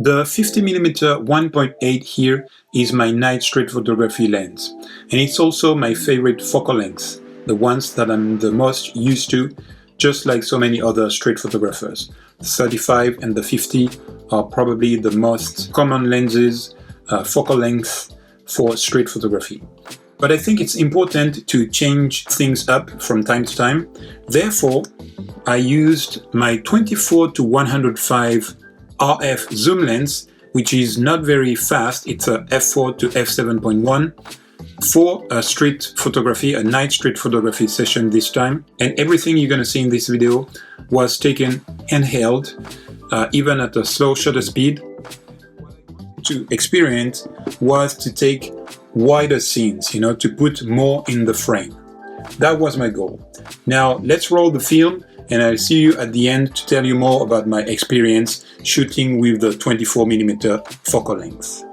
The 50mm 1.8 here is my night street photography lens, and it's also my favorite focal length, the ones that I'm the most used to, just like so many other street photographers. The 35 and the 50 are probably the most common lenses, focal length for street photography. But I think it's important to change things up from time to time. Therefore, I used my 24 to 105 RF zoom lens, which is not very fast. It's a f4 to f7.1 for a street photography, a night street photography session this time. And everything you're going to see in this video was taken handheld, even at a slow shutter speed. To experience was to take wider scenes, to put more in the frame. That was my goal. Now let's roll the film, and I'll see you at the end to tell you more about my experience shooting with the 24mm focal length.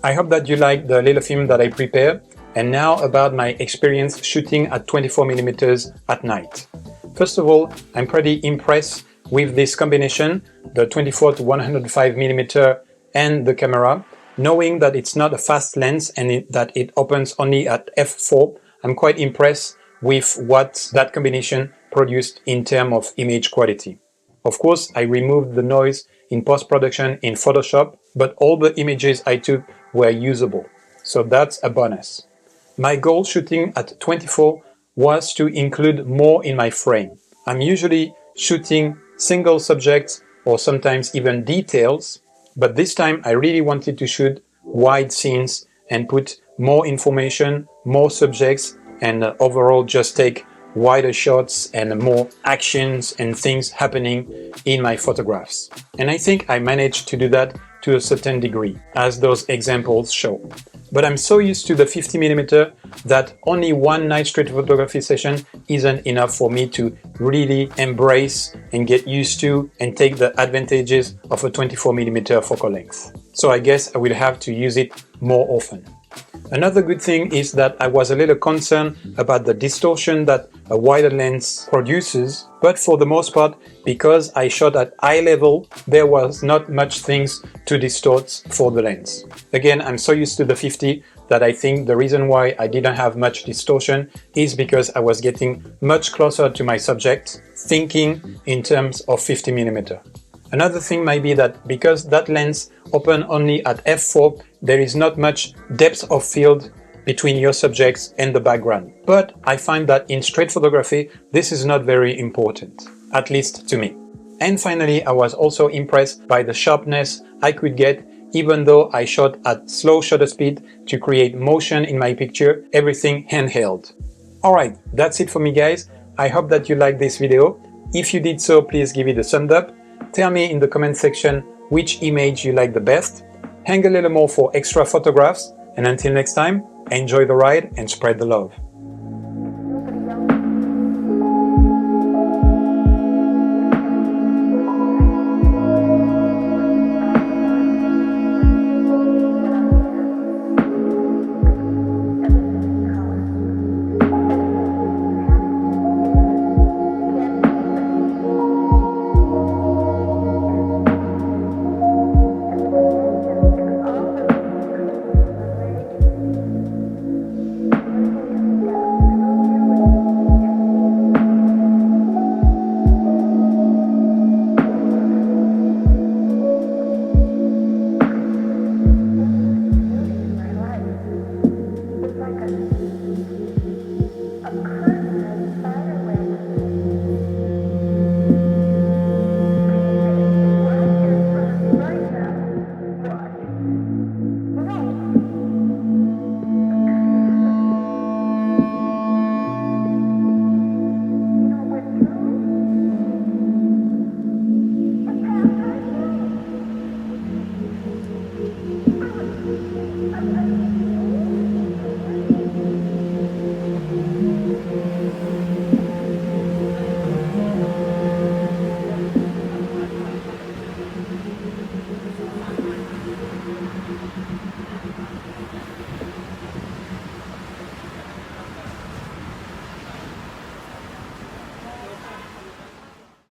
I hope that you like the little film that I prepared, and now about my experience shooting at 24mm at night. First of all, I'm pretty impressed with this combination, the 24 to 105mm and the camera. Knowing that it's not a fast lens and that it opens only at f4, I'm quite impressed with what that combination produced in terms of image quality. Of course, I removed the noise in post-production in Photoshop, but all the images I took were usable, so that's a bonus. My goal shooting at 24 was to include more in my frame. I'm usually shooting single subjects or sometimes even details, but this time I really wanted to shoot wide scenes and put more information, more subjects, and overall just take wider shots and more actions and things happening in my photographs. And I think I managed to do that to a certain degree, as those examples show. But I'm so used to the 50mm that only one night street photography session isn't enough for me to really embrace and get used to and take the advantages of a 24mm focal length. So I guess I will have to use it more often. Another good thing is that I was a little concerned about the distortion that a wider lens produces, but for the most part, because I shot at eye level, there was not much things to distort for the lens. Again, I'm so used to the 50 that I think the reason why I didn't have much distortion is because I was getting much closer to my subject, thinking in terms of 50mm. Another thing might be that because that lens opens only at f4, there is not much depth of field between your subjects and the background. But I find that in straight photography, this is not very important, at least to me. And finally, I was also impressed by the sharpness I could get even though I shot at slow shutter speed to create motion in my picture, everything handheld. Alright, that's it for me guys. I hope that you liked this video. If you did so, please give it a thumbs up. Tell me in the comment section which image you like the best. Hang a little more for extra photographs, and until next time, enjoy the ride and spread the love.